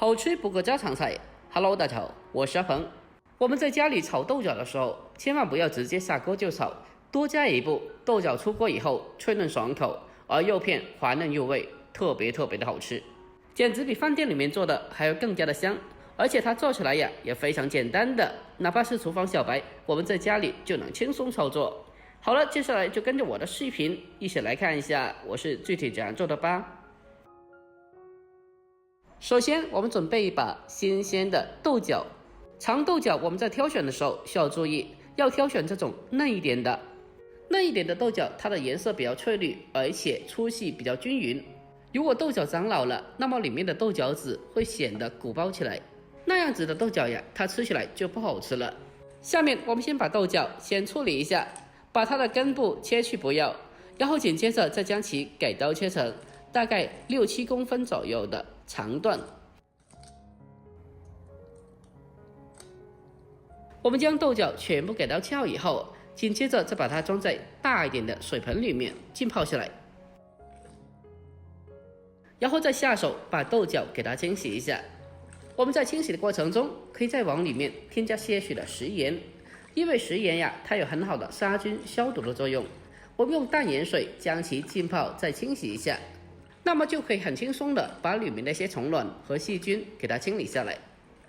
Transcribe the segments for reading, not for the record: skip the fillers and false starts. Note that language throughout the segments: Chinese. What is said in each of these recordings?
好吃不过家常菜。Hello， 大家好，我是阿鹏。我们在家里炒豆角的时候，千万不要直接下锅就炒，多加一步，豆角出锅以后脆嫩爽口，而肉片滑嫩入味，特别的好吃，简直比饭店里面做的还要更加的香。而且它做起来呀也非常简单的，哪怕是厨房小白，我们在家里就能轻松操作。好了，接下来就跟着我的视频一起来看一下我是具体怎样做的吧。首先我们准备一把新鲜的豆角，长豆角我们在挑选的时候需要注意，要挑选这种嫩一点的豆角，它的颜色比较翠绿，而且粗细比较均匀。如果豆角长老了，那么里面的豆角籽会显得鼓包起来，那样子的豆角呀，它吃起来就不好吃了。下面我们先把豆角先处理一下，把它的根部切去不要，然后紧接着再将其改刀切成大概6-7公分左右的长段。我们将豆角全部改刀切好以后，紧接着再把它装在大一点的水盆里面浸泡下来，然后再下手把豆角给它清洗一下。我们在清洗的过程中，可以再往里面添加些许的食盐，因为食盐呀，它有很好的杀菌消毒的作用。我们用淡盐水将其浸泡再清洗一下，那么就可以很轻松的把里面的一些虫卵和细菌给它清理下来。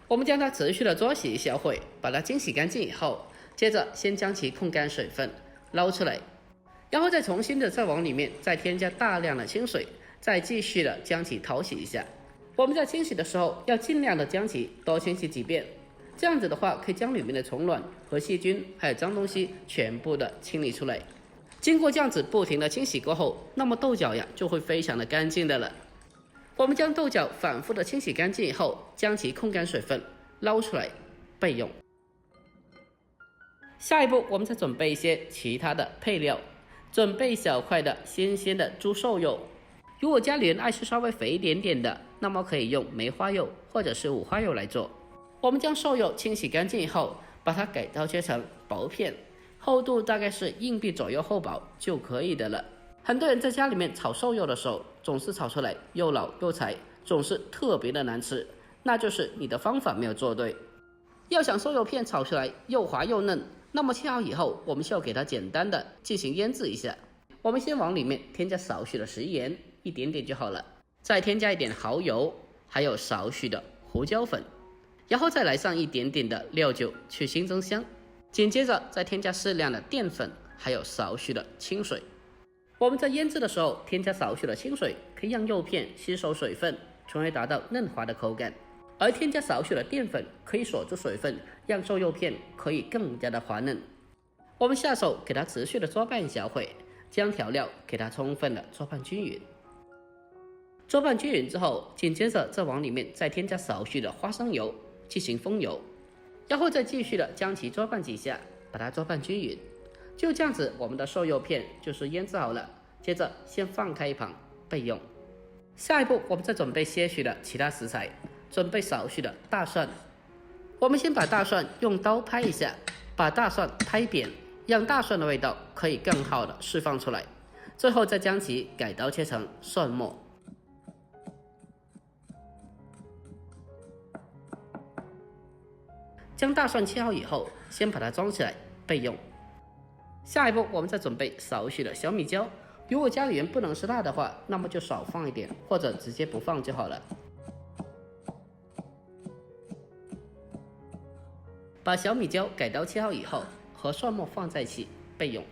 我们将它持续的搓洗一小会，把它清洗干净以后，接着先将其控干水分捞出来，然后再重新的再往里面再添加大量的清水，再继续的将其淘洗一下。我们在清洗的时候要尽量的将其多清洗几遍，这样子的话可以将里面的虫卵和细菌还有脏东西全部的清理出来。经过这样子不停的清洗过后，那么豆角呀就会非常的干净的了。我们将豆角反复的清洗干净以后，将其控干水分捞出来备用。下一步我们再准备一些其他的配料，准备小块的新鲜的猪瘦肉。如果家里人爱吃稍微肥一点点的，那么可以用梅花肉或者是五花肉来做。我们将瘦肉清洗干净以后，把它改刀切成薄片，厚度大概是硬币左右厚薄就可以的了。很多人在家里面炒瘦肉的时候，总是炒出来又老又柴，总是特别的难吃，那就是你的方法没有做对。要想瘦肉片炒出来又滑又嫩，那么切好以后，我们需要给它简单的进行腌制一下。我们先往里面添加少许的食盐，一点点就好了，再添加一点蚝油，还有少许的胡椒粉，然后再来上一点点的料酒去腥增香，紧接着再添加适量的淀粉，还有少许的清水。我们在腌制的时候添加少许的清水，可以让肉片吸收水分，从而达到嫩滑的口感，而添加少许的淀粉可以锁住水分，让瘦肉片可以更加的滑嫩。我们下手给它持续的搓拌一小会，将调料给它充分的搓拌均匀。搓拌均匀之后，紧接着再往里面再添加少许的花生油进行封油，然后再继续的将其搓拌几下，把它搓拌均匀。就这样子，我们的瘦肉片就是腌制好了，接着先放开一旁备用。下一步我们再准备些许的其他食材，准备少许的大蒜。我们先把大蒜用刀拍一下，把大蒜拍扁，让大蒜的味道可以更好的释放出来，最后再将其改刀切成蒜末。将大蒜切好以后，先把它装起来备用。下一步我们再准备少许的小米椒，如果家里人不能吃辣的话，那么就少放一点，或者直接不放就好了。把小米椒改刀切好以后，和蒜末放在一起备用。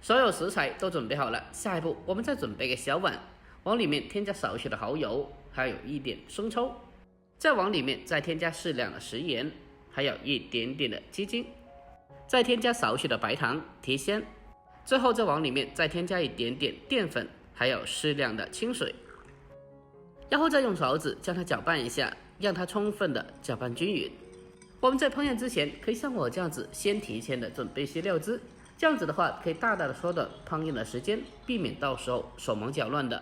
所有食材都准备好了，下一步我们再准备个小碗，往里面添加少许的蚝油，还有一点生抽，再往里面再添加适量的食盐，还有一点点的鸡精，再添加少许的白糖提鲜，最后再往里面再添加一点点淀粉，还有适量的清水，然后再用勺子将它搅拌一下，让它充分的搅拌均匀。我们在烹饪之前，可以像我这样子先提前的准备一些料汁，这样子的话可以大大的缩短烹饪的时间，避免到时候手忙脚乱的。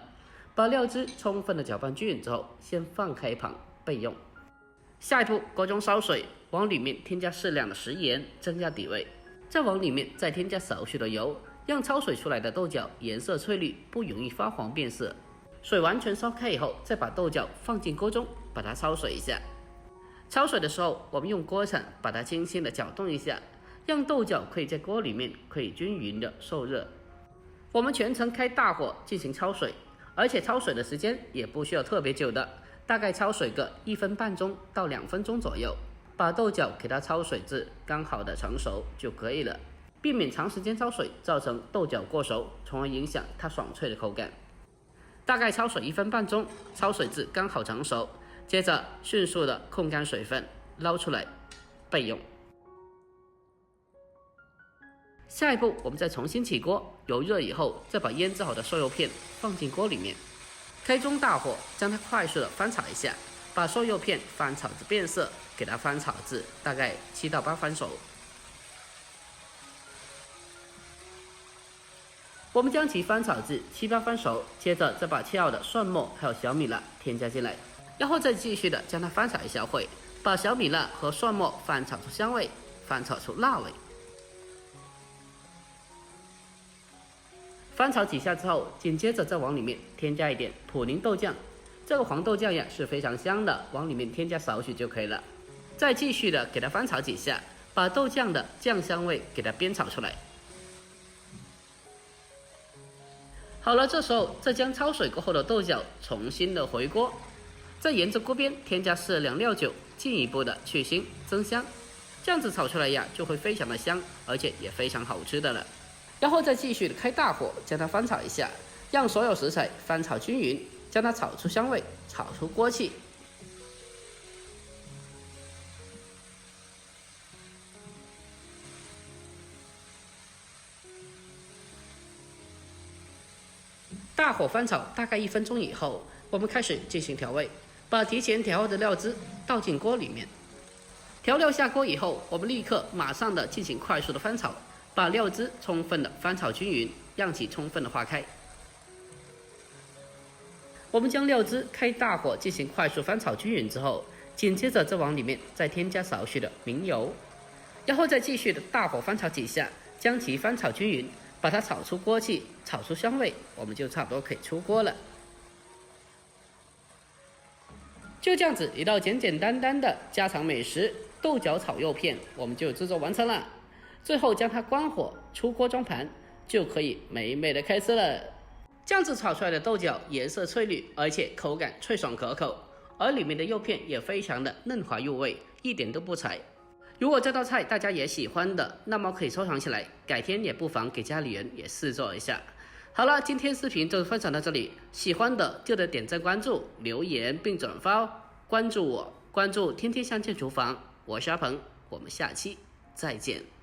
把料汁充分的搅拌均匀之后，先放开一旁备用。下一步，锅中烧水，往里面添加适量的食盐，增加底味，再往里面再添加少许的油，让焯水出来的豆角颜色翠绿，不容易发黄变色。水完全烧开以后，再把豆角放进锅中，把它焯水一下。焯水的时候，我们用锅铲把它轻轻的搅动一下，让豆角可以在锅里面可以均匀的受热。我们全程开大火进行焯水，而且焯水的时间也不需要特别久的，大概焯水个1分半钟到2分钟左右，把豆角给它焯水至刚好的成熟就可以了，避免长时间焯水造成豆角过熟，从而影响它爽脆的口感。大概焯水1分半钟，焯水至刚好成熟，接着迅速的控干水分，捞出来备用。下一步，我们再重新起锅，油热以后，再把腌制好的瘦肉片放进锅里面，开中大火将它快速的翻炒一下，把瘦肉片翻炒至变色，给它翻炒至大概7到8分熟。我们将其翻炒至7、8分熟，接着再把切好的蒜末还有小米辣添加进来，然后再继续的将它翻炒一小会，把小米辣和蒜末翻炒出香味，翻炒出辣味。翻炒几下之后，紧接着再往里面添加一点普宁豆酱，这个黄豆酱呀是非常香的，往里面添加少许就可以了。再继续的给它翻炒几下，把豆酱的酱香味给它煸炒出来。好了，这时候再将焯水过后的豆角重新的回锅，再沿着锅边添加适量料酒，进一步的去腥增香，这样子炒出来呀就会非常的香，而且也非常好吃的了。然后再继续的开大火将它翻炒一下，让所有食材翻炒均匀，将它炒出香味，炒出锅气。大火翻炒大概1分钟以后，我们开始进行调味，把提前调好的料汁倒进锅里面。调料下锅以后，我们立刻马上的进行快速的翻炒，把料汁充分的翻炒均匀，让其充分的化开。我们将料汁开大火进行快速翻炒均匀之后，紧接着再往里面再添加少许的明油，然后再继续的大火翻炒几下，将其翻炒均匀，把它炒出锅气，炒出香味，我们就差不多可以出锅了。就这样子，一道简简单单的家常美食豆角炒肉片，我们就制作完成了。最后将它关火，出锅装盘，就可以美美的开吃了。这样子炒出来的豆角颜色翠绿，而且口感脆爽可口，而里面的肉片也非常的嫩滑入味，一点都不柴。如果这道菜大家也喜欢的，那么可以收藏起来，改天也不妨给家里人也试做一下。好了，今天视频就分享到这里，喜欢的记得点赞、关注、留言并转发哦。关注我，关注天天相见厨房，我是阿鹏，我们下期再见。